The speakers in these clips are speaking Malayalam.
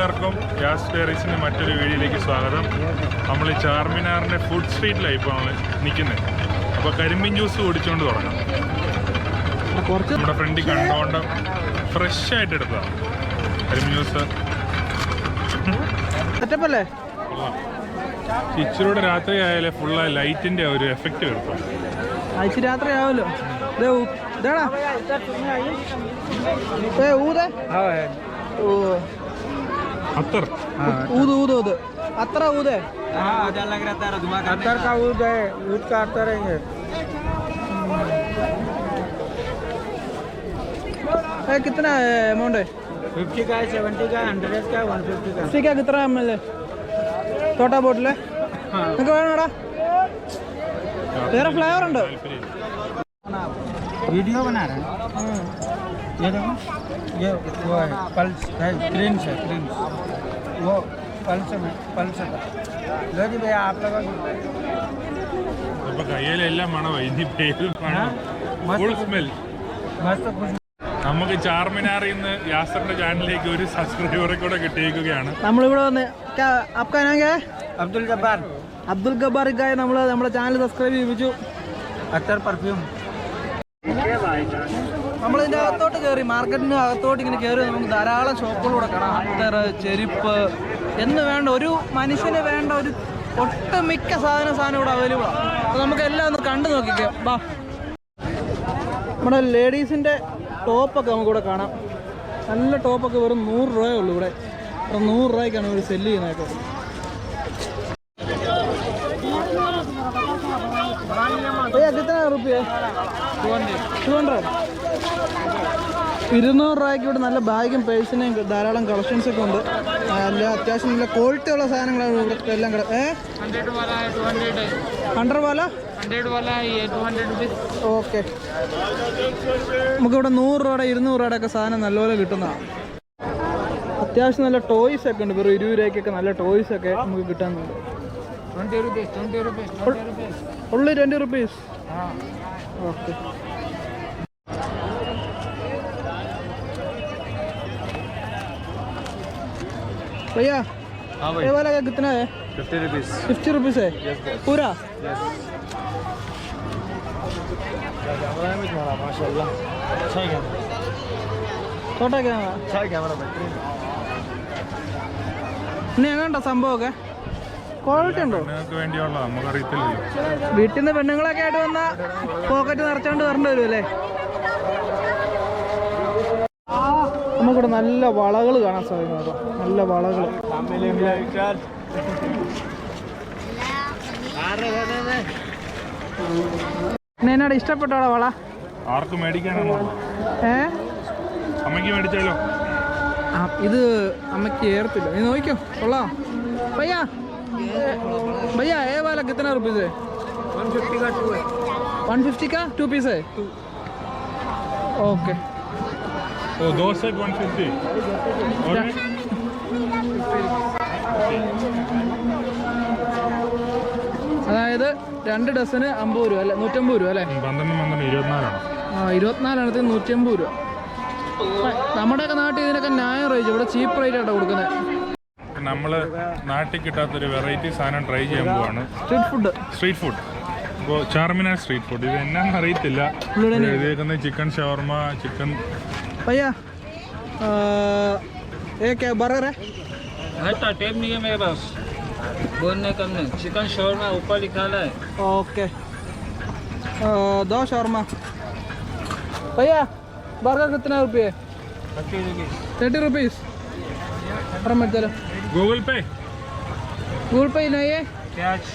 എല്ലാവർക്കും ഗ്യാസ് ഡയറീസിൻ്റെ മറ്റൊരു വീഡിയോയിലേക്ക് സ്വാഗതം. നമ്മൾ ഈ ചാർമിനാറിൻ്റെ ഫുഡ് സ്ട്രീറ്റിലാണ് ഇപ്പോൾ നമ്മൾ നിൽക്കുന്നത്. അപ്പോൾ കരിമ്പിൻ ജ്യൂസ് കുടിച്ചുകൊണ്ട് തുടങ്ങാം. നമ്മുടെ ഫ്രണ്ടിൽ കണ്ടുകൊണ്ട് ഫ്രഷ് ആയിട്ട് എടുത്തതാണ് കരിമ്പിൻ ജ്യൂസ്. ഇച്ചിരൂടെ രാത്രി ആയാലേ ഫുള്ള് ലൈറ്റിൻ്റെ ഒരു എഫക്റ്റ് കിട്ടും. രാത്രി ആവല്ലോ. अत्तर ऊद ऊद ऊद अत्तर ऊद है। अच्छा लग रहा है दिमाग अत्तर का ऊद है, ऊद का अत्तर है। कितना है अमाउंट है? 50 का है, 70 का, 100 का, 150 का। ठीक है, कितना ml है? छोटा बोतल है। നിനക്ക് വേണോടാ? വേറെ ഫ്ലേവർ ഉണ്ട്. वीडियो बना रहे हैं। ये देखो, ये वो है पल्स है, क्रीम्स है, क्रीम्स वो पल्स में पल्स है। लो जी भैया आप लोग അപ്പോൾ കയ്യിലെല്ലാം മണമോ ഇനി പേര് ഫുൾ സ്മെൽ मस्त खुश। നമുക്ക് ചാർമിനാറിൽ നിന്ന് യാസറിന്റെ ചാനലിലേക്ക് ഒരു സബ്സ്ക്രൈബറെ കൂടെ കിട്ടിയിരിക്കുകയാണ്. നമ്മളിവിടെ വന്ന് आपका नाम क्या है? अब्दुल जब्बार। അബ്ദുൽ ഗബ്ബാർ ഇക്കായ നമ്മൾ നമ്മുടെ ചാനൽ സബ്സ്ക്രൈബ് ചെയ്യിപ്പിച്ചു. अत्तर परफ्यूम। നമ്മളിതിൻ്റെ അകത്തോട്ട് കയറി, മാർക്കറ്റിന് അകത്തോട്ട് ഇങ്ങനെ കയറി നമുക്ക് ധാരാളം ഷോപ്പുകളിലൂടെ കാണാം. അത്തർ, ചെരുപ്പ് എന്ന് വേണ്ട ഒരു മനുഷ്യന് വേണ്ട ഒരു ഒട്ടുമിക്ക സാധനം ഇവിടെ അവൈലബിൾ ആണ്. അപ്പോൾ നമുക്ക് എല്ലാം ഒന്ന് കണ്ടു നോക്കിക്കാം. ബാ, നമ്മുടെ ലേഡീസിൻ്റെ ടോപ്പൊക്കെ നമുക്കിവിടെ കാണാം. നല്ല ടോപ്പൊക്കെ വെറും 100 രൂപയേ ഉള്ളൂ ഇവിടെ. 100 രൂപയ്ക്കാണ് ഇവർ സെല്ല് ചെയ്യുന്നതൊക്കെ. कितना रुपये? 200. 200 രൂപയ്ക്ക് ഇവിടെ നല്ല ബാഗും പേഴ്സിനെയും ധാരാളം കളക്ഷൻസ് ഒക്കെ ഉണ്ട്. നല്ല അത്യാവശ്യം നല്ല ക്വാളിറ്റി ഉള്ള സാധനങ്ങളാണ് ഇവിടെ എല്ലാം കൂടെ. 100 ഓക്കെ. നമുക്കിവിടെ 100 രൂപയുടെ 200 രൂപയുടെ ഒക്കെ സാധനം നല്ലപോലെ കിട്ടുന്നതാണ്. അത്യാവശ്യം നല്ല ടോയ്സ് ഒക്കെ ഉണ്ട്. വെറും 20 രൂപയ്ക്കൊക്കെ നല്ല ടോയ്സ് ഒക്കെ നമുക്ക് കിട്ടാനുണ്ട്. 20 rupees। only 20 rupees. Okay. भैया ये वाला का कितना है? 50 rupees. 50 rupees है? Yes, पूरा? Yes. माशाल्लाह अच्छा है। छोटा कैमरा? अच्छा कैमरा बेहतरीन। ഇനി എങ്ങനെയുണ്ടോ സംഭവമൊക്കെ? ക്വാളിറ്റി ഉണ്ടോ? നിങ്ങൾക്ക് വേണ്ടിയുള്ള നമുക്കറിയത്തില്ലല്ലോ. വീട്ടിൽ നിന്ന് പെണ്ണുങ്ങളൊക്കെ ആയിട്ട് വന്നാൽ പോക്കറ്റ് നിറച്ചോണ്ട് വരേണ്ടി വരും അല്ലേ? നമുക്കിവിടെ നല്ല വളകൾ കാണാൻ സാധിക്കും കേട്ടോ. നല്ല വളകൾ. എന്നോട് ഇഷ്ടപ്പെട്ടോളാ വള? ആർക്ക് മേടിക്കാനാണോ? അമ്മയ്ക്ക് മേടിച്ചാലോ? ഇത് അമ്മയ്ക്ക് ഏർത്തില്ല. നീ നോക്കിക്കോ, കൊള്ളാം. भैया भैया ये वाला कितना रुपीस है? 150 का 2 है। 150 का 2 पीस है? ओके. तो 2 सेट 150 और അതായത് 2 ഡസന് 50 രൂപ അല്ലേ? 150 രൂപ അല്ലേ? 24 24 150 രൂപ. നമ്മുടെയൊക്കെ നാട്ടിൽ ഇതിനൊക്കെ ന്യായം റേറ്റ്, ഇവിടെ ചീപ്പ് റേറ്റ് ആയിട്ടാണ് കൊടുക്കുന്നത്. നമ്മൾ നാട്ടിൽ കിട്ടാത്തൊരു വെറൈറ്റി സാധനം ട്രൈ ചെയ്യാൻ പോവാണ്. Street food. ഇപ്പോൾ ചാർമിനാർ സ്ട്രീറ്റ് ഫുഡ്. ഇത് എന്നാന്ന് അറിയത്തില്ല. എഴുതിയേക്കുന്നത് ചിക്കൻ ഷവർമ, ചിക്കൻ भैया ये क्या बर्गर है? हटा टेप नहीं है मेरे पास बोलने कम नहीं। चिकन शॉर्मा ऊपर लिखा है। Okay 2 shawarma. भैया बर्गर कितना रुपये? 30 रुपीस। चलो गूगल पे नहीं है? कैश।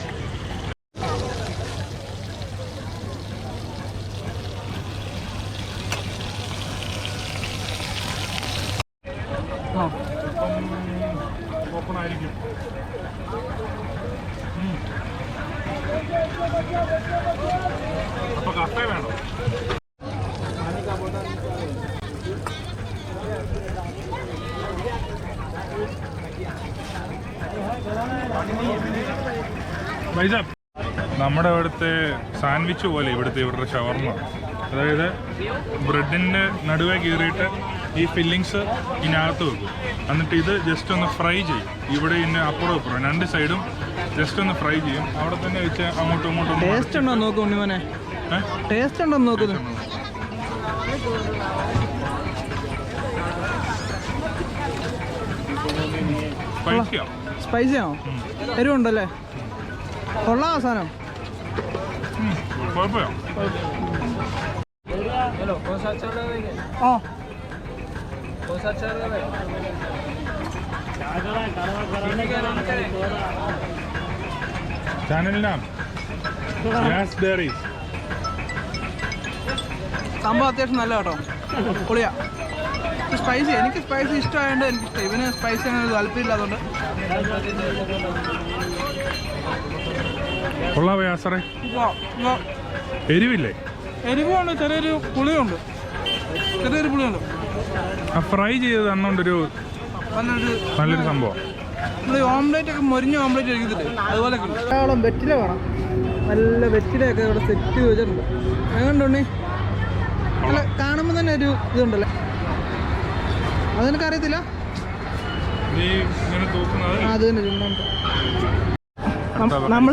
ഓപ്പൺ ആയിരിക്കും. അപ്പോൾ കഫേ വേണം. വൈസാബ് നമ്മുടെ ഇവിടുത്തെ സാൻഡ്വിച്ച് പോലെ ഇവിടുത്തെ ഇവരുടെ ഷവർമ. അതായത് ബ്രെഡിൻ്റെ നടുവേ കീറിയിട്ട് ഈ ഫില്ലിങ്സ് ഇതിനകത്ത് വെക്കും. എന്നിട്ട് ഇത് ജസ്റ്റ് ഒന്ന് ഫ്രൈ ചെയ്യും. ഇവിടെ ഇന്ന് അപ്പുറം ഇപ്പുറം രണ്ട് സൈഡും ജസ്റ്റ് ഒന്ന് ഫ്രൈ ചെയ്യും. അവിടെ തന്നെ വെച്ച് അങ്ങോട്ടും ഇങ്ങോട്ടും. ടേസ്റ്റ് ഉണ്ടോ നോക്കൂ ഉണ്ണിമോനെ, ടേസ്റ്റ് ഉണ്ടോ നോക്കുന്നു. സ്പൈസിയാണോ? എരിവുണ്ടല്ലേ? കൊള്ളാം സാധനം. കുഴപ്പമില്ല. ആ ചാനലിനാം സംഭവം അത്യാവശ്യം നല്ല കേട്ടോ, പൊളിയാ. സ്പൈസി, എനിക്ക് സ്പൈസി ഇഷ്ടമായതുകൊണ്ട് എനിക്കിഷ്ടം. ഇവന് സ്പൈസി അങ്ങനെ താല്പര്യമില്ലാത്തതുകൊണ്ട്. കൊള്ളാവേ സാറേ. എരിവില്ലേ? എരിവുണ്ട്, ചെറിയൊരു പുളിയുണ്ട്, ചെറിയൊരു പുളിയുണ്ട്. ഫ്രൈ ചെയ്ത് തന്നോണ്ടൊരു നല്ലൊരു സംഭവം. നമ്മൾ ഓംലേറ്റ് ഒക്കെ മൊരിഞ്ഞ ഓംലേറ്റ് കഴിക്കത്തില്ലേ, അതുപോലെ ധാരാളം വെറ്റില വേണം. നല്ല വെറ്റിലയൊക്കെ ഇവിടെ സെറ്റ് ചെയ്ത് വെച്ചിട്ടുണ്ട്. എങ്ങനെയുണ്ട്? അല്ല, കാണുമ്പോൾ തന്നെ ഒരു ഇതുണ്ടല്ലേ, അതെനിക്കറിയത്തില്ല. അത് തന്നെ ചുമ്മാണ്ട്. നമ്മൾ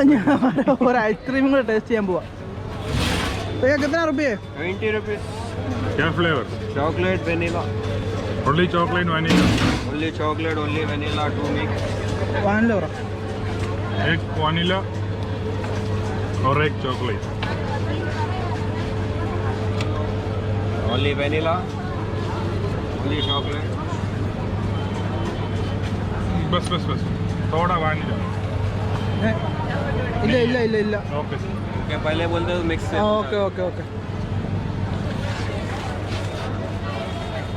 ഒരു ഐസ്ക്രീം കൂടെ ടേസ്റ്റ് ചെയ്യാൻ പോവാ. എത്ര റുപ്യ? 20 rupees. क्या flavour? Chocolate, vanilla. Only chocolate, vanilla. Only chocolate, only vanilla, 2 mix. Vanilla പറ. एक vanilla और एक chocolate. Only vanilla. Only chocolate. बस बस बस थोड़ा vanilla. ഇല്ല ഇല്ല ഇല്ല ഇല്ല. ओके Okay, पहले बोलते हो mix से. Okay okay okay.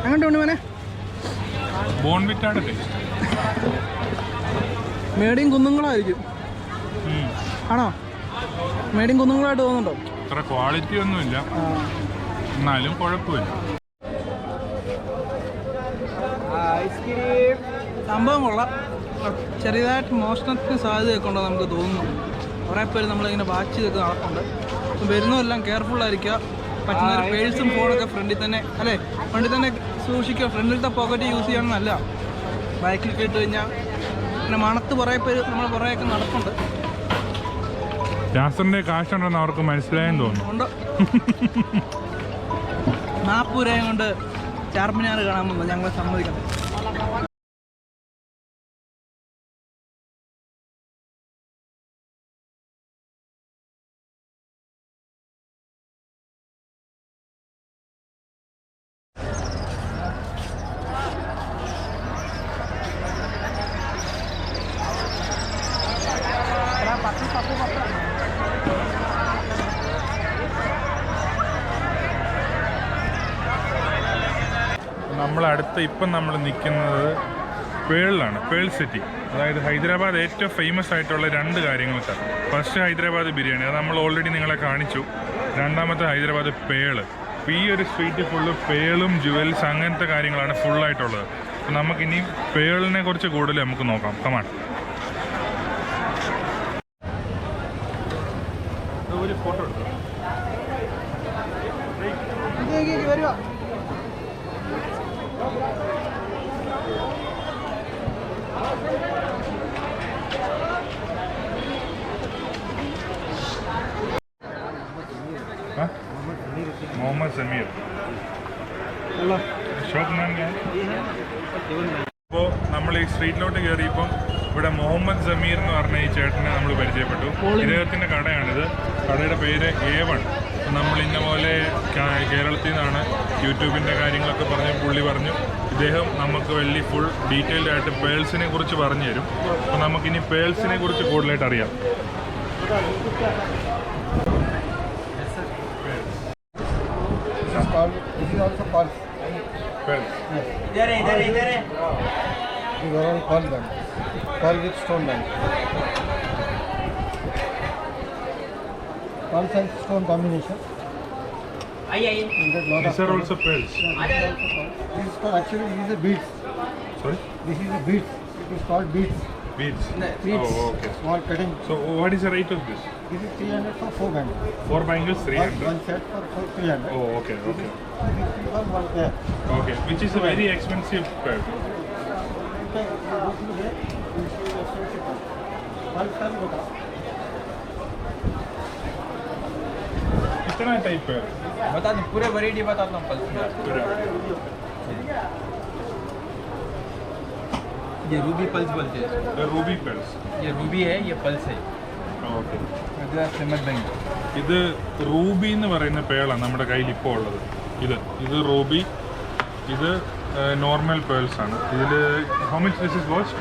അങ്ങോട്ട് ഉണ്ണിമോനെ. ബോൺവിറ്റാണ് ടേസ്റ്റ്. മേടിയും കുന്നുങ്ങളായിരിക്കും. ആണോ? മേടിയും കുന്നുങ്ങളായിട്ട് തോന്നുന്നുണ്ടോ? അത്ര ക്വാളിറ്റി ഒന്നുമില്ല, എന്നാലും കുഴപ്പമില്ല. സംഭവം കൊള്ളാം. ചെറിയതായിട്ട് മോഷണത്തിന് സാധ്യതയൊക്കെ ഉണ്ടോ നമുക്ക് തോന്നുന്നു. കുറേ പേര് നമ്മളിങ്ങനെ വാച്ച് ചെയ്തൊക്കെ നടക്കുന്നുണ്ട്. വരുന്നതെല്ലാം കെയർഫുള്ളായിരിക്കുക. പറ്റുന്ന ഒരു പേഴ്സും ഫോണൊക്കെ ഫ്രണ്ടിൽ തന്നെ, അല്ലേ, ഫ്രണ്ടിൽ തന്നെ സൂക്ഷിക്കുക. ഫ്രണ്ടിലത്തെ പോക്കറ്റ് യൂസ് ചെയ്യണം നല്ല. ബാക്കിൽ കേട്ട് കഴിഞ്ഞാൽ പിന്നെ മണത്ത് കുറേ പേര് നമ്മൾ കുറേയൊക്കെ നടക്കുന്നുണ്ട്. ജാസറിന്റെ കാശുണ്ടെന്ന് അവർക്ക് മനസ്സിലായെന്ന് തോന്നുന്നു. ഉണ്ട്. 40 രൂപയും കൊണ്ട് ചാർമിനാർ കാണാൻ പോകുന്നത് ഞങ്ങളെ സമ്മതിക്കണം. നമ്മളടുത്ത് ഇപ്പം നമ്മൾ നിൽക്കുന്നത് പേളിലാണ്, പേൾ സിറ്റി. അതായത് ഹൈദരാബാദ് ഏറ്റവും ഫേമസ് ആയിട്ടുള്ള 2 കാര്യങ്ങൾക്ക്. ഫസ്റ്റ് ഹൈദരാബാദ് ബിരിയാണി, അത് നമ്മൾ ഓൾറെഡി നിങ്ങളെ കാണിച്ചു. രണ്ടാമത്തെ ഹൈദരാബാദ് പേള്. അപ്പോൾ ഈ ഒരു സ്ട്രീറ്റ് ഫുള്ള് പേളും ജുവൽസ് അങ്ങനത്തെ കാര്യങ്ങളാണ് ഫുള്ളായിട്ടുള്ളത്. അപ്പോൾ നമുക്കിനി പേളിനെ കുറിച്ച് കൂടുതൽ നമുക്ക് നോക്കാം. കമാൺ. ഒരു ഫോട്ടോ എടുക്കാം. വരുവാ. मोहम्मद समीर ഷോപ്പ് നാം. അപ്പോൾ നമ്മൾ ഈ സ്ട്രീറ്റിലോട്ട് കയറിയപ്പം ഇവിടെ മുഹമ്മദ് സമീർ എന്ന് പറഞ്ഞ ഈ ചേട്ടനെ നമ്മൾ പരിചയപ്പെട്ടു. ഇദ്ദേഹത്തിൻ്റെ കടയാണിത്. കടയുടെ പേര് A1. നമ്മൾ ഇന്ന പോലെ കേരളത്തിൽ നിന്നാണ്, യൂട്യൂബിൻ്റെ കാര്യങ്ങളൊക്കെ പറഞ്ഞ് പുള്ളി പറഞ്ഞു ഇദ്ദേഹം നമുക്ക് വലിയ ഫുൾ ഡീറ്റെയിൽഡ് ആയിട്ട് പേൾസിനെ കുറിച്ച് പറഞ്ഞു തരും. അപ്പോൾ നമുക്കിനി പേൾസിനെ കുറിച്ച് കൂടുതലായിട്ട് അറിയാം. This is also pearls. Pearls. इधर है. These are all pearl band. Pearl with stone band. Pearls and stone combination. आइए. These are also pearls. This is called, actually this is a beads. Sorry? This is a beads. It is called beads. Beads. Beads. Oh, okay. Small cutting. So what is the rate of this? This is 300 for 4 bangles. 4 bangles, 300. One set for 300. Oh, okay, okay. One there. Okay, which is a very expensive pearl. Okay, this is it. This is expensive one. One set होगा. कितना टाइप पेड़? बता दूं पूरे वैरायटी बताता हूँ पल्स में आपको। ये रूबी पल्स बोलते हैं इसको। The ruby pearls. ये रूबी है, ये पल्स है। Okay. ഇത് സിമർ ബാങ്ക്। ഇത് റൂബി എന്ന് പറയുന്ന പേളാണ് നമ്മുടെ കയ്യിൽ ഇപ്പോൾ ഉള്ളത്. ഇത് റൂബി, ഇത് നോർമൽ പേൾസ് ആണ്. ഇതിൽ how much this is cost?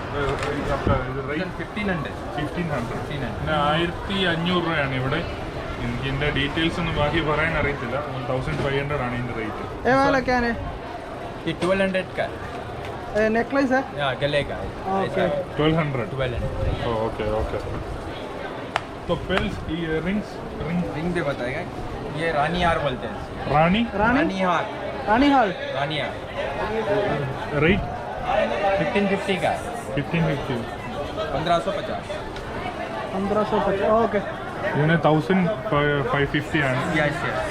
ഇത് റേറ്റ് 1500 1500. പിന്നെ 1500 രൂപയാണ് ഇവിടെ. എനിക്ക് ഇതിൻ്റെ ഡീറ്റെയിൽസ് ഒന്നും ബാക്കി പറയാൻ അറിയത്തില്ല. 1500 ആണ് ഇതിൻ്റെ റേറ്റ്. ये वाला क्या है? ये 1200 का नेकलेस है? है, गले का है। ओके। 1200. 1200 okay okay. तो पेल्स रिंग रिंग भी बताएगा। ये रानी हार बोलते हैं इसको। रानी रानी हार, रानी हाल रानी हार रेट 1550 का है। 1550. 1550 1550. ഓക്കെ. ഇതിന് 1550 ആണ്. यस यस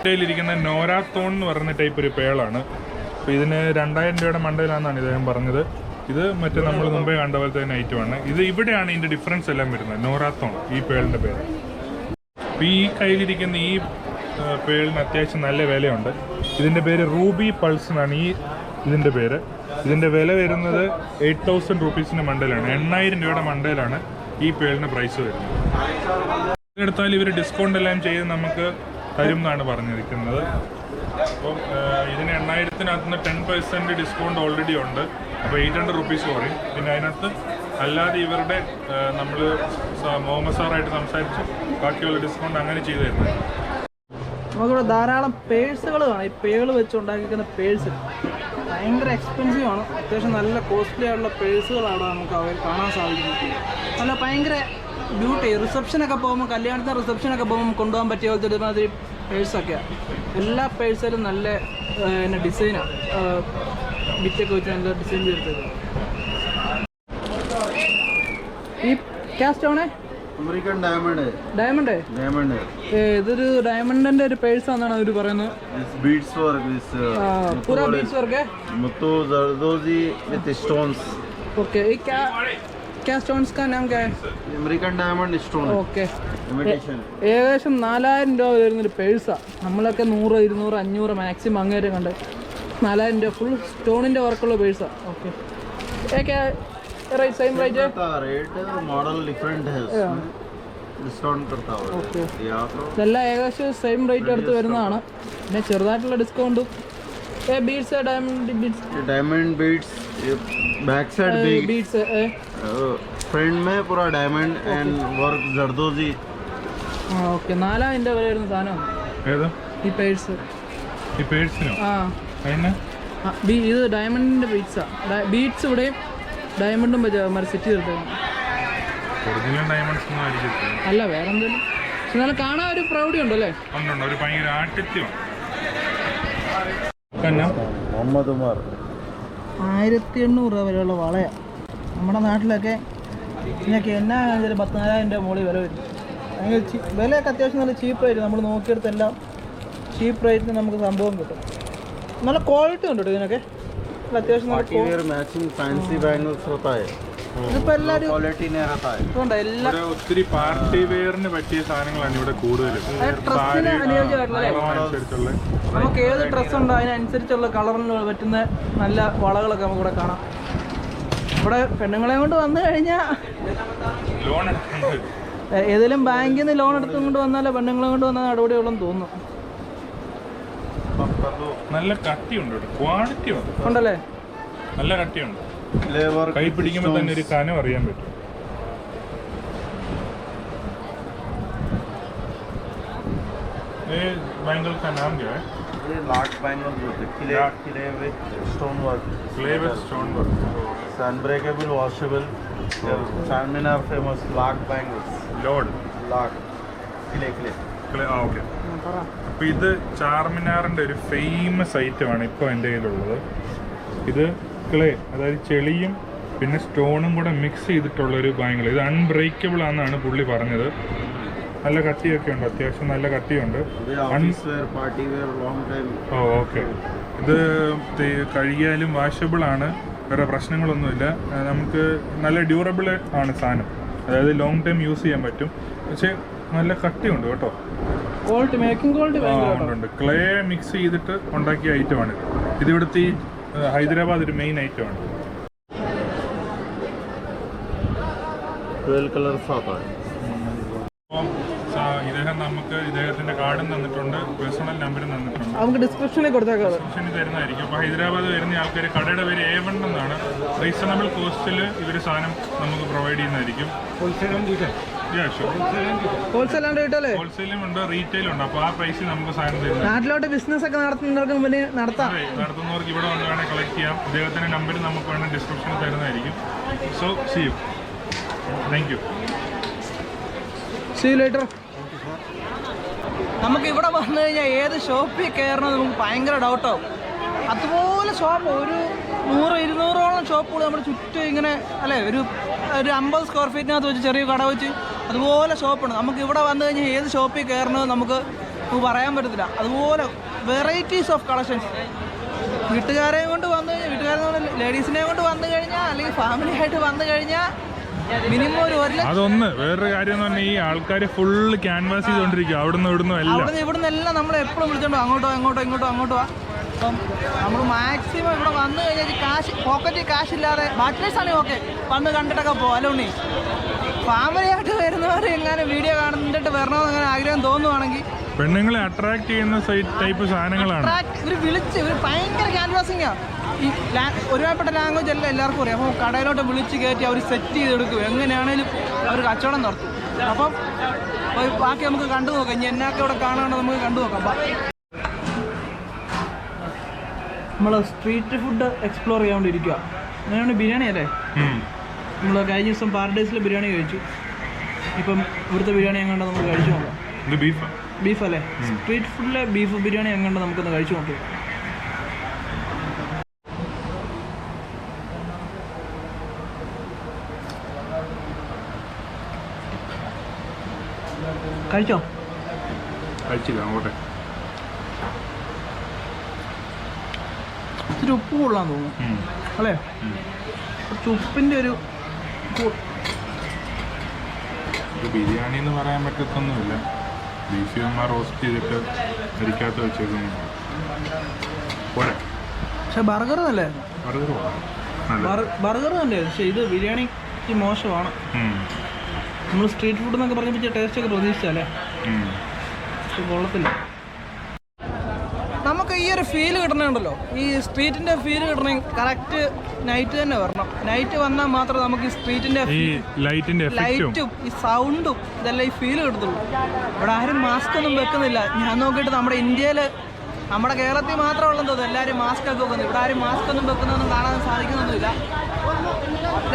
ിരിക്കുന്ന നോരാത്തോൺ എന്ന് പറയുന്ന ടൈപ്പ് ഒരു പേളാണ്. അപ്പോൾ ഇതിന് 2000 രൂപയുടെ മണ്ടയിലാണെന്നാണ് ഇദ്ദേഹം പറഞ്ഞത്. ഇത് മറ്റേ നമ്മൾ മുമ്പേ കണ്ട പോലത്തെ തന്നെ ഐറ്റമാണ്. ഇത് ഇവിടെയാണ് ഇതിൻ്റെ ഡിഫറൻസ് എല്ലാം വരുന്നത്. നോറാത്തോൺ ഈ പേളിൻ്റെ പേര്. അപ്പോൾ ഈ കയ്യിലിരിക്കുന്ന ഈ പേളിന് അത്യാവശ്യം നല്ല വിലയുണ്ട്. ഇതിൻ്റെ പേര് റൂബി പൾസ് എന്നാണ് ഇതിൻ്റെ പേര്. ഇതിൻ്റെ വില വരുന്നത് 8000 റുപ്പീസിന് മണ്ടയിലാണ്. 8000 രൂപയുടെ മണ്ടയിലാണ് ഈ പേളിന് പ്രൈസ് വരുന്നത്. ഇതെടുത്താൽ ഇവർ ഡിസ്കൗണ്ട് എല്ലാം ചെയ്ത് നമുക്ക് തരും എന്നാണ് പറഞ്ഞിരിക്കുന്നത്. അപ്പം ഇതിന് 8000-നകത്തുനിന്ന് 10% ഡിസ്കൗണ്ട് ഓൾറെഡി ഉണ്ട്. അപ്പോൾ 800 റുപ്പീസ് കുറയും. പിന്നെ അതിനകത്ത് അല്ലാതെ ഇവരുടെ നമ്മൾ മുഹമ്മദ് സാറായിട്ട് സംസാരിച്ച് ബാക്കിയുള്ള ഡിസ്കൗണ്ട് അങ്ങനെ ചെയ്തു തരുന്നത്. നമുക്കിവിടെ ധാരാളം പേഴ്സുകൾ കാണാം. ഈ പേൾ വെച്ച് ഉണ്ടാക്കിയിരിക്കുന്ന പേഴ്സ് ഭയങ്കര എക്സ്പെൻസീവ് ആണ്. അത്യാവശ്യം നല്ല കോസ്റ്റ്ലി ആയിട്ടുള്ള പേഴ്സുകളാണ് നമുക്ക് അവർ കാണാൻ സാധിക്കുന്നത്. നല്ല ഭയങ്കര ബ്യൂട്ടി. റിസപ്ഷനൊക്കെ പോകുമ്പോൾ, കല്യാണത്തിന് റിസപ്ഷനൊക്കെ പോകുമ്പോൾ കൊണ്ടുപോകാൻ പറ്റിയ പോലത്തെ ഒരുമാതിരി പേഴ്സൊക്കെയാണ്. എല്ലാ പേഴ്സിലും നല്ല ഡിസൈനാണ്. ബിറ്റൊക്കെ വെച്ച് നല്ല ഡിസൈൻ ചെയ്തിട്ട്. ഈ ക്യാ സ്റ്റോണേ? American diamond है. ഡയമണ്ട് Diamond है. ഇതൊരു ഡയമണ്ടിന്റെ ഒരു പേഴ്സ് ആണെന്നാണ് അവർ പറയുന്നത്. This beads work. This पूरा बीच वर्क है. Muttu Zardozi with stones. Okay. ये क्या स्टोन्स का नाम क्या है? American diamond stone. Okay. Imitation. ഏകദേശം 4000 രൂപ വരുന്നൊരു പേഴ്സാണ്. നമ്മളൊക്കെ 100, 200, 500 മാക്സിമം അങ്ങേരെ കണ്ട് 4000 രൂപ ഫുൾ സ്റ്റോണിൻ്റെ വർക്കുള്ള പേഴ്സാണ്. ഓക്കെ. ഏക്കെ rate same rate? Rate model different है. Discount करता है. ഓക്കെ. यहाँ तो ഇതെല്ലാം ഏകദേശം സെയിം റേറ്റ് അടുത്ത് വരുന്നതാണ്. പിന്നെ ചെറുതായിട്ടുള്ള ഡിസ്കൗണ്ടും. Beads, diamond beads, diamond beads. Back side beads. Beads. Front में पूरा diamond and work Zardozi. Okay. 4000 രൂപ വരെ വരുന്ന സാധനമാണ് ഏതാ ഈ പേഴ്സ്. ഈ പേഴ്സിനോ? ആ അതിന് ഇത് ഡയമണ്ടിൻ്റെ ബീഡ്സാണ്. ബീഡ്സ് ഇവിടെയും ഡയമണ്ടും സെറ്റ് ചെയ്തിട്ടാണ്. ഒറിജിനൽ ഡയമണ്ട്സ് ഒന്നും ആയിരിക്കത്തില്ല. അല്ല, വേറെ എന്തെങ്കിലും. പക്ഷെ എന്നാലും കാണാൻ ഒരു പ്രൗഢി ഉണ്ടല്ലേ? ഉണ്ടുണ്ട്. ഒരു ഭയങ്കര ആഠിത്യമാണ്. Muhammad Umar. 1800 രൂപ വരെയുള്ള വളയാണ്. നമ്മുടെ നാട്ടിലൊക്കെ ഇതിനൊക്കെ എന്നാ 14000 രൂപ മുകളിൽ വില വരും. ഭയങ്കര വിലയൊക്കെ അത്യാവശ്യം നല്ല ചീപ്പ് റേറ്റ്. നമ്മൾ നോക്കിയെടുത്തെല്ലാം ചീപ്പ് റേറ്റിന് നമുക്ക് സംഭവം കിട്ടും. നല്ല ക്വാളിറ്റി ഉണ്ട് കേട്ടോ ഇതിനൊക്കെ. അത്യാവശ്യം നല്ല Matching fancy bangles होता है. ഇതിപ്പോൾ എല്ലാവരും Quality नहीं रहता है. ഇതുകൊണ്ട് എല്ലാം ഇവിടെ ഒത്തിരി പാർട്ടി വെയറിന് പറ്റിയ സാധനങ്ങളാണ് ഇവിടെ കൂടുതലും. ഡ്രസ്സിന് അനുയോജ്യമായിട്ടുള്ള അനുസരിച്ചുള്ള നമുക്ക് ഏത് ഡ്രസ്സ് ഉണ്ടോ അതിനനുസരിച്ചുള്ള കളറിന് പറ്റുന്ന നല്ല വളകളൊക്കെ നമുക്കിവിടെ കാണാം. ഇവിടെ പെണ്ണുങ്ങളെ കൊണ്ട് വന്നു കഴിഞ്ഞാൽ ലോൺ എടുക്കുന്നത്. ഏതെങ്കിലും ബാങ്കിൽ നിന്ന് ലോൺ എടുത്തുകൊണ്ട് വന്നാലോ പെണ്ണുങ്ങളെ കൊണ്ട് വന്നാൽ നടപടിയുള്ളെന്ന് തോന്നുന്നു. നല്ല കട്ടിയുണ്ട് ഇവിടെ. ക്വാളിറ്റി ഉണ്ട്. ഉണ്ടല്ലേ? നല്ല കട്ടിയുണ്ട്. Labor കൈ പിടിക്കുമ്പോൾ തന്നെ ഒരു കനം അറിയാൻ പറ്റും. बैंगल का नाम क्या है? ये लाख बैंगल होते हैं. खिले with stone work. Clay with stone work. Unbreakable, washable. Charminar famous lakh bangles. Lord. Lakh. Clay. Clay. Ah, okay. പറ. അപ്പോൾ ഇത് ചാർമിനാറിൻ്റെ ഒരു ഫേമസ് ഐറ്റമാണ് ഇപ്പോൾ എൻ്റെ കയ്യിലുള്ളത്. ഇത് ക്ലേ, അതായത് ചെളിയും പിന്നെ സ്റ്റോണും കൂടെ മിക്സ് ചെയ്തിട്ടുള്ളൊരു ബാങ്കിൾ. ഇത് അൺബ്രേക്കബിൾ ആണെന്നാണ് പുള്ളി പറഞ്ഞത്. നല്ല കട്ടിയൊക്കെ ഉണ്ട്, അത്യാവശ്യം നല്ല കട്ടിയുണ്ട്. ഓ ഓക്കെ. ഇത് കഴുകിയാലും വാഷബിൾ ആണ്, വേറെ പ്രശ്നങ്ങളൊന്നുമില്ല. നമുക്ക് നല്ല ഡ്യൂറബിൾ ആണ് സാധനം, അതായത് ലോങ് ടൈം യൂസ് ചെയ്യാൻ പറ്റും. പക്ഷേ നല്ല കട്ടിയുണ്ട് കേട്ടോ. ക്വാളിറ്റി, മേക്കിംഗ് ക്വാളിറ്റി ഉണ്ട്. ക്ലേ മിക്സ് ചെയ്തിട്ട് ഉണ്ടാക്കിയ ഐറ്റമാണ് ഇത്. ഇവിടുത്തെ ഈ ഹൈദരാബാദ് ഒരു മെയിൻ ഐറ്റമാണ്. 12 कलर्स आता है। ഇദ്ദേഹം നമുക്ക് ഇദ്ദേഹത്തിന്റെ കാർഡും തന്നിട്ടുണ്ട്, പേഴ്സണൽ നമ്പറും തന്നിട്ടുണ്ട്. നമുക്ക് ഡിസ്ക്രിപ്ഷനിൽ കൊടുത്തേക്കാം, ഡിസ്ക്രിപ്ഷനിൽ തരുന്നതായിരിക്കും. അപ്പോൾ ഹൈദരാബാദ് വരുന്ന ആൾക്കാർ, കടയുടെ പേര് A1 എന്നാണ്. റീസണബിൾ കോസ്റ്റിൽ ഇവർ സാധനം നമുക്ക് പ്രൊവൈഡ് ചെയ്യുന്നതായിരിക്കും. ഹോൾസെയിൽ ആണ്ട് കിട്ടല്ലേ? ഹോൾസെയിലും ഉണ്ട്, റീറ്റെയിലും ഉണ്ട്. അപ്പോൾ ആ പ്രൈസിൽ നമുക്ക് സാധനം തരുന്നത്. നാട്ടിലോട്ട് ബിസിനസ് ഒക്കെ നടത്തുന്നവർക്ക് മുന്നേ നടത്താം. നടത്തുന്നവർക്ക് ഇവിടെ വന്ന് വേണേൽ കളക്ട് ചെയ്യാം. ഇദ്ദേഹത്തിന്റെ നമ്പർ നമുക്ക് വേണം ഡിസ്ക്രിപ്ഷനിൽ തരുന്നതായിരിക്കും. So see you. Thank you. See you later. നമുക്ക് ഇവിടെ വന്നു കഴിഞ്ഞാൽ ഏത് ഷോപ്പിൽ കയറണം നമുക്ക് ഭയങ്കര ഡൗട്ടാവും. അതുപോലെ ഷോപ്പ് ഒരു 100-200ഓളം ഷോപ്പുകൾ നമ്മുടെ ചുറ്റും ഇങ്ങനെ അല്ലേ, ഒരു 50 സ്ക്വയർ ഫീറ്റിനകത്ത് വെച്ച് ചെറിയ കട വെച്ച് അതുപോലെ ഷോപ്പുണ്ട്. നമുക്ക് ഇവിടെ വന്നു കഴിഞ്ഞാൽ ഏത് ഷോപ്പിൽ കയറണമെന്ന് നമുക്ക് പറയാൻ പറ്റത്തില്ല. അതുപോലെ വെറൈറ്റീസ് ഓഫ് കളക്ഷൻസ്. വീട്ടുകാരെയും കൊണ്ട് വന്നു കഴിഞ്ഞാൽ, വീട്ടുകാരെ ലേഡീസിനെ കൊണ്ട് വന്നു കഴിഞ്ഞാൽ അല്ലെങ്കിൽ ഫാമിലി ആയിട്ട് വന്നു കഴിഞ്ഞാൽ മിനിമം ഒരു 1 ലക്ഷം. അതൊന്ന് വേറൊരു കാര്യം എന്ന് പറഞ്ഞാൽ ഈ ആൾക്കാർ ഫുള്ള് ക്യാൻവാസ് ചെയ്തുകൊണ്ടിരിക്കും. അവിടുന്ന് ഇവിടുന്ന് എല്ലാം നമ്മൾ എപ്പോഴും വിളിച്ചോണ്ടോ അങ്ങോട്ടോ അങ്ങോട്ടോ. അപ്പം നമ്മൾ മാക്സിമം ഇവിടെ വന്നു കഴിഞ്ഞാൽ കാശ്, പോക്കറ്റിൽ കാശില്ലാതെ ബാച്ചിലേഴ്സ് ആണെങ്കിൽ ഓക്കെ വന്ന് കണ്ടിട്ടൊക്കെ പോകാം. അല്ലോണി ഫാമിലി ആയിട്ട് വരുന്നവർ എങ്ങനെ വീഡിയോ കാണുന്നിട്ട് വരണമെന്ന് അങ്ങനെ ആഗ്രഹം തോന്നുവാണെങ്കിൽ പെണ്ണുങ്ങളെ അട്രാക്ട് ചെയ്യുന്ന ടൈപ്പ് സാധനങ്ങളാണ്. ഇവർ വിളിച്ച് ഇവർ ഭയങ്കര ക്യാൻവാസിങ്ങാണ്. ഈ ഒരുപാട് ലാംഗ്വേജ് എല്ലാം എല്ലാവർക്കും അറിയാം. അപ്പോൾ കടയിലോട്ട് വിളിച്ച് കയറ്റി അവർ സെറ്റ് ചെയ്തെടുക്കും. എങ്ങനെയാണേലും അവർ കച്ചവടം നടത്തും. അപ്പം ബാക്കി നമുക്ക് കണ്ടു നോക്കാം. ഇനി എന്നൊക്കെ ഇവിടെ കാണാണ്ട് നമുക്ക് കണ്ടു നോക്കാം. നമ്മൾ സ്ട്രീറ്റ് ഫുഡ് എക്സ്പ്ലോർ ചെയ്യാണ്ടിരിക്കുക. അങ്ങനെയാണ് ബിരിയാണി അല്ലേ? നമ്മൾ കഴിഞ്ഞ ദിവസം പാരഡൈസിൽ ബിരിയാണി കഴിച്ചു. ഇപ്പം ഇവിടുത്തെ ബിരിയാണി എങ്ങാണ്ട് നമുക്ക് കഴിച്ചു നോക്കാം. ബീഫ് അല്ലേ? സ്ട്രീറ്റ് ഫുഡിലെ ബീഫ് ബിരിയാണി എങ്ങാണ്ട് നമുക്കൊന്ന് കഴിച്ചു നോക്കാം. കഴിച്ചില്ല അങ്ങോട്ടെ. ഇച്ചിരി ഉപ്പ് കൊള്ളാന്ന് തോന്നുന്നു അല്ലേ? കുറച്ച് ഉപ്പിൻ്റെ ഒരു ബിരിയാണി എന്ന് പറയാൻ പറ്റത്തൊന്നുമില്ല. ബീഫ് റോസ്റ്റ് ചെയ്തിട്ട് അരിക്കകത്ത് വെച്ചേക്കുന്നു. പോരെ. പക്ഷെ ബർഗർ നല്ലേ? ബർഗർ നല്ലേ? പക്ഷെ ഇത് ബിരിയാണി മോശമാണ്. നമ്മൾ സ്ട്രീറ്റ് ഫുഡ് എന്നൊക്കെ പറഞ്ഞ ടേസ്റ്റ് ഒക്കെ പ്രതീക്ഷിച്ചല്ലേ? കൊള്ളത്തില്ല. നമുക്ക് ഈ ഒരു ഫീല് കിട്ടണുണ്ടല്ലോ, ഈ സ്ട്രീറ്റിന്റെ ഫീല് കിട്ടണമെങ്കിൽ കറക്റ്റ് നൈറ്റ് തന്നെ വരണം. നൈറ്റ് വന്നാൽ മാത്രമേ നമുക്ക് ഈ സ്ട്രീറ്റിന്റെ ലൈറ്റും ഈ സൗണ്ടും ഇതെല്ലാം ഈ ഫീല് കിട്ടത്തുള്ളൂ. ഇവിടെ ആരും മാസ്ക് ഒന്നും വെക്കുന്നില്ല. ഞാൻ നോക്കിയിട്ട് നമ്മുടെ ഇന്ത്യയിൽ, നമ്മുടെ കേരളത്തിൽ മാത്രമുള്ളതെന്ന് തോന്നുന്നു എല്ലാവരും മാസ്ക് ഒക്കെ വെക്കുന്നത്. ഇവിടെ ആരും മാസ്ക് ഒന്നും വെക്കുന്നതൊന്നും കാണാൻ സാധിക്കുന്നൊന്നുമില്ല.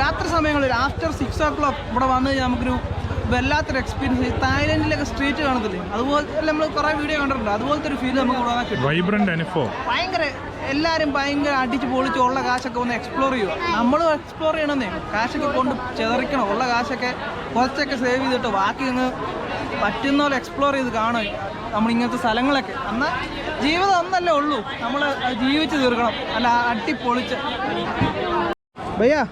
രാത്രി സമയങ്ങളിൽ ആഫ്റ്റർ 6 o'clock ഇവിടെ വന്നു കഴിഞ്ഞാൽ നമുക്കൊരു വല്ലാത്തൊരു എക്സ്പീരിയൻസ്. തായ്ലൻഡിലൊക്കെ സ്ട്രീറ്റ് കാണത്തില്ലേ, അതുപോലെ നമ്മൾ കുറേ വീഡിയോ കണ്ടിട്ടുണ്ട്. അതുപോലത്തെ ഒരു ഫീൽ നമുക്ക് ഇവിടെ കിട്ടും. വൈബ്രന്റ് അനുഭവം. ഭയങ്കര എല്ലാവരും ഭയങ്കര അടിച്ച് പൊളിച്ച് ഉള്ള കാശൊക്കെ ഒന്ന് എക്സ്പ്ലോർ ചെയ്യുക. നമ്മളും എക്സ്പ്ലോർ ചെയ്യണമെന്നേ. കാശൊക്കെ കൊണ്ട് ചെതറിക്കണം. ഉള്ള കാശൊക്കെ കുറച്ചൊക്കെ സേവ് ചെയ്തിട്ട് ബാക്കി അങ്ങ് പറ്റുന്ന പോലെ എക്സ്പ്ലോർ ചെയ്ത് കാണുക നമ്മളിങ്ങനത്തെ സ്ഥലങ്ങളൊക്കെ. എന്നാൽ ജീവിതം ഒന്നല്ലേ ഉള്ളൂ, നമ്മൾ ജീവിച്ച് തീർക്കണം. അല്ല അടിപൊളിച്ച്. ഭയ്യാ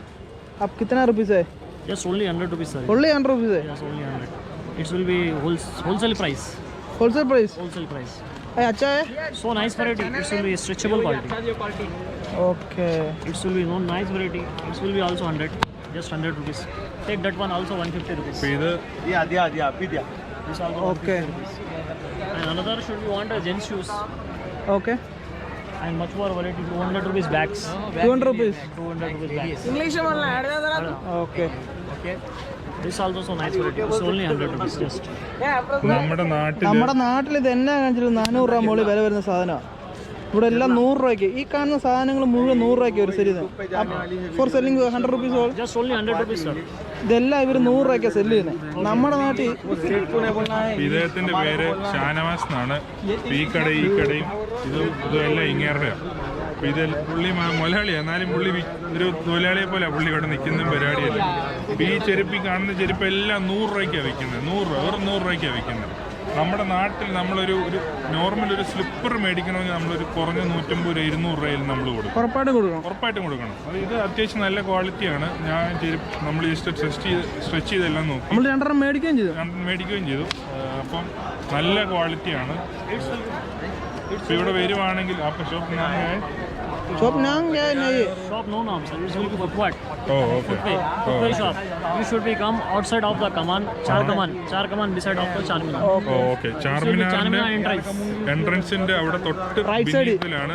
आप कितना रुपीस है? Yes, only 100 rupees, sir. Only 100 rupees है? Yes, only 100. It will be wholesale price. Wholesale price? Wholesale price. अच्छा है? So nice variety. It will be stretchable quality. Okay. It will be no nice variety. It will be also 100. Just 100 rupees. Take that one also 150 rupees. This also Okay. 150 rupees. And another should you want a gents shoes. Okay. And much more variety. 200 rupees bags. 200 rupees? 200 rupees bags. English Okay. Okay. This also so nice variety. It's only 100 rupees just. നമ്മുടെ നമ്മുടെ നാട്ടിൽ ഇത് എന്നാ കാണിച്ചിട്ട് 400 രൂപ മുകളിൽ വില വരുന്ന സാധനമാണ്. ഇവിടെ എല്ലാം 100 രൂപയ്ക്ക്. ഈ കാണുന്ന സാധനങ്ങൾ മുഴുവൻ 100 രൂപയ്ക്ക് ഒരു sell for selling 100 rupees all. Just only 100 rupees, sir. ഇതെല്ലാം ഇവർ 100 രൂപയ്ക്ക് സെല്ല് ചെയ്യുന്നത്. നമ്മുടെ നാട്ടിൽ ഇദ്ദേഹത്തിന്റെ പേര് ഷാനവാസ് എന്നാണ്. ഈ കടയും ഇതെല്ലാം ഇങ്ങേറുടെയാണ്. അപ്പൊ ഇത് പുള്ളി മലയാളിയാണ്, എന്നാലും പുള്ളി ഒരു തൊഴിലാളിയെ പോലെ പുള്ളി ഇവിടെ നിൽക്കുന്ന പരിപാടിയല്ല. അപ്പൊ ഈ ചെരുപ്പ്, ഈ കാണുന്ന ചെരുപ്പ് എല്ലാം 100 രൂപയ്ക്കാണ് വിൽക്കുന്നത്. 100 രൂപ, വെറും 100 രൂപയ്ക്കാണ് വിൽക്കുന്നത്. നമ്മുടെ നാട്ടിൽ നമ്മളൊരു നോർമൽ ഒരു സ്ലിപ്പർ മേടിക്കണമെങ്കിൽ നമ്മളൊരു കുറഞ്ഞ 150 രൂപ 200 രൂപയിൽ നമ്മൾ കൊടുക്കും. ഉറപ്പായിട്ടും കൊടുക്കണം. അത് ഇത് അത്യാവശ്യം നല്ല ക്വാളിറ്റിയാണ്. ഞാൻ നമ്മൾ ജസ്റ്റ് സ്ട്രെച്ച് ചെയ്തെല്ലാം നോക്കി, നമ്മൾ 2 മേടിക്കുകയും ചെയ്തു. അപ്പം നല്ല ക്വാളിറ്റിയാണ്. ഇപ്പം ഇവിടെ വരുവാണെങ്കിൽ അപ്പം shop Shop no naam, sir. It's only footwear. Footwear shop. You should be come outside of the Kaman, Char Kaman beside of the Charminar. Okay. ചാർമിനാറിന്റെ എൻട്രൻസിന്റെ അവിടെ തൊട്ട് ബിനീത്തിലാണ്,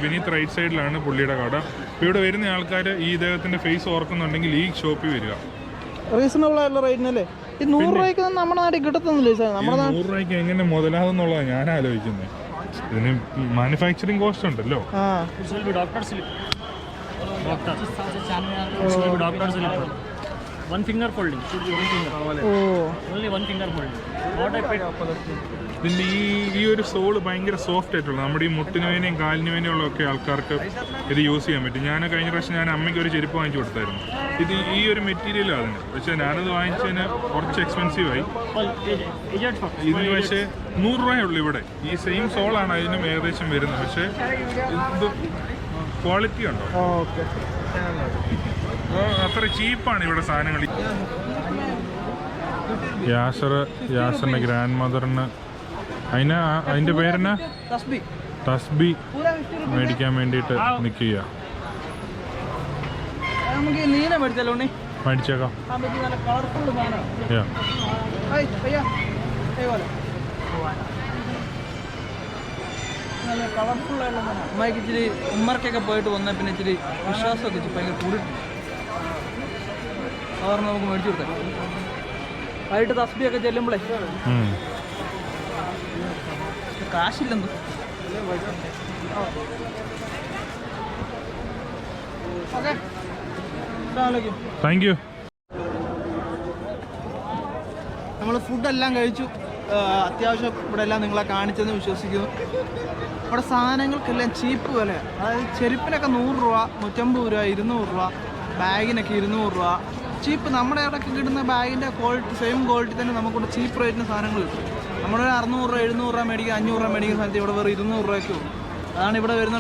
ബിനീത്ത് റൈറ്റ് സൈഡിലാണ് പുള്ളിയുടെ കട. ഇപ്പൊ ഇവിടെ വരുന്ന ആൾക്കാർ ഈ ഇദ്ദേഹത്തിന്റെ ഫേസ് ഓർക്കുന്നുണ്ടെങ്കിൽ ഈ ഷോപ്പിൽ വരിക. റീസണബിൾ ആയിട്ടുള്ള റേറ്റിനല്ലേ? ഈ 100 രൂപയ്ക്ക് നമ്മുടെ നാട്ടിൽ കിട്ടത്തൊന്നുമില്ല സാർ. നമ്മുടെ 100 രൂപയ്ക്ക് എങ്ങനെ മുതലാകുന്നുള്ളതാണ് ഞാൻ ആലോചിക്കുന്നത്. ഇതിന് മാനുഫാക്ചറിങ് കോസ്റ്റ് ഉണ്ടല്ലോ. It will be doctor slip. Doctor. It will be doctor slip. One finger folding. Should be one finger. Only one finger folding. What I pick. ഇതിൻ്റെ ഈ ഒരു സോള് ഭയങ്കര സോഫ്റ്റ് ആയിട്ടുള്ള, നമ്മുടെ ഈ മുട്ടിന് വേനയും കാലിന് വേനയുള്ള ഒക്കെ ആൾക്കാർക്ക് ഇത് യൂസ് ചെയ്യാൻ പറ്റും. ഞാൻ കഴിഞ്ഞ പ്രാവശ്യം ഞാൻ അമ്മയ്ക്ക് ഒരു ചെരുപ്പ് വാങ്ങിച്ചു കൊടുത്തായിരുന്നു. ഇത് ഈ ഒരു മെറ്റീരിയലാണ് അതിന്. പക്ഷേ ഞാനത് വാങ്ങിച്ചതിന് കുറച്ച് എക്സ്പെൻസീവായി. ഇതിന് പക്ഷേ 100 രൂപയേ ഉള്ളൂ ഇവിടെ. ഈ സെയിം സോളാണ് അതിനും ഏകദേശം വരുന്നത്. പക്ഷേ ഇത് ക്വാളിറ്റി ഉണ്ടോ? അത്ര ചീപ്പാണ് ഇവിടെ സാധനങ്ങൾ. യാസറിന്റെ ഗ്രാൻഡ് മദറിന് അതിന്റെ പേരെന്നാ തസ്ബി മേടിക്കാൻ വേണ്ടിയിട്ട് നിൽക്കുക. മേടിച്ചേക്കാം. നല്ല കളർഫുള്ളായിട്ടുള്ള അമ്മയ്ക്ക് ഇച്ചിരി ഉമ്മർക്കൊക്കെ പോയിട്ട് വന്നാൽ പിന്നെ ഇച്ചിരി വിശ്വാസമൊക്കെ ഇച്ചിരി ഭയങ്കര കൂടിയിട്ട് സാധാരണ നമുക്ക് മേടിച്ചു കൊടുക്കാം. വൈകിട്ട് തസ്ബിയൊക്കെ ചെല്ലുമ്പോഴേ കാശില്ലെന്തോ. Thank you. നമ്മൾ ഫുഡെല്ലാം കഴിച്ചു. അത്യാവശ്യം ഇവിടെ എല്ലാം നിങ്ങളെ കാണിച്ചെന്ന് വിശ്വസിക്കുന്നു. ഇവിടെ സാധനങ്ങൾക്കെല്ലാം ചീപ്പ് വില. അതായത് ചെരുപ്പിനൊക്കെ 100 രൂപ, 150 രൂപ, 200 രൂപ, ബാഗിനൊക്കെ 200 രൂപ. ചീപ്പ് നമ്മുടെ ഇവിടെയൊക്കെ കിട്ടുന്ന ബാഗിൻ്റെ ക്വാളിറ്റി സെയിം ക്വാളിറ്റി തന്നെ നമുക്കിവിടെ ചീപ്പ് റേറ്റിന് സാധനങ്ങൾ കിട്ടും. നമ്മുടെ 600 രൂപ 700 രൂപ മേടിക്കുക, 500 രൂപ മേടിക്കുന്ന സ്ഥലത്ത് ഇവിടെ വേറെ 200 രൂപയ്ക്ക് പോകും. അതാണ് ഇവിടെ വരുന്ന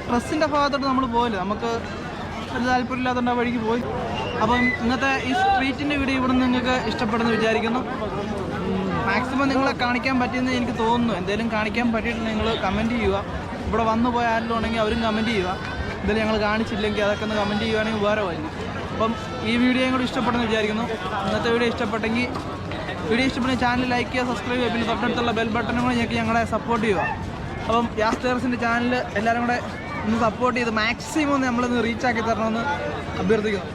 ഡ്രസ്സിൻ്റെ ഭാഗത്തോട്ട് നമ്മൾ പോയില്ല. നമുക്ക് ഒരു താല്പര്യമില്ലാത്തതുകൊണ്ട് ആ വഴിക്ക് പോയി. അപ്പം ഇന്നത്തെ ഈ സ്ട്രീറ്റിൻ്റെ വീഡിയോ ഇവിടെ നിന്ന് നിങ്ങൾക്ക് ഇഷ്ടപ്പെടുന്നു വിചാരിക്കുന്നു. മാക്സിമം നിങ്ങളെ കാണിക്കാൻ പറ്റിയെന്ന് എനിക്ക് തോന്നുന്നു. എന്തെങ്കിലും കാണിക്കാൻ പറ്റിയിട്ട് നിങ്ങൾ കമൻറ്റ് ചെയ്യുക. ഇവിടെ വന്നു പോയ ആരെങ്കിലും ഉണ്ടെങ്കിൽ അവരും കമൻറ്റ് ചെയ്യുക. എന്തെങ്കിലും ഞങ്ങൾ കാണിച്ചില്ലെങ്കിൽ അതൊക്കെ ഒന്ന് കമൻറ്റ് ചെയ്യുകയാണെങ്കിൽ ഉപകാരമായിരിക്കും. അപ്പം ഈ വീഡിയോയും കൂടി ഇഷ്ടപ്പെടുന്നു വിചാരിക്കുന്നു. ഇന്നത്തെ വീഡിയോ ഇഷ്ടപ്പെട്ടെങ്കിൽ ചാനൽ ലൈക്ക് ചെയ്യുക, സബ്സ്ക്രൈബ് ചെയ്യുക, പിന്നെ തൊട്ടടുത്തുള്ള ബെൽ ബട്ടണും കൂടെ ഞെക്കി ഞങ്ങളെ സപ്പോർട്ട് ചെയ്യുക. അപ്പം യാസ്റ്റേഴ്സിൻ്റെ ചാനൽ എല്ലാവരും കൂടെ ഒന്ന് സപ്പോർട്ട് ചെയ്ത് മാക്സിമം നമ്മളൊന്ന് റീച്ചാക്കി തരണമെന്ന് അഭ്യർത്ഥിക്കുന്നു.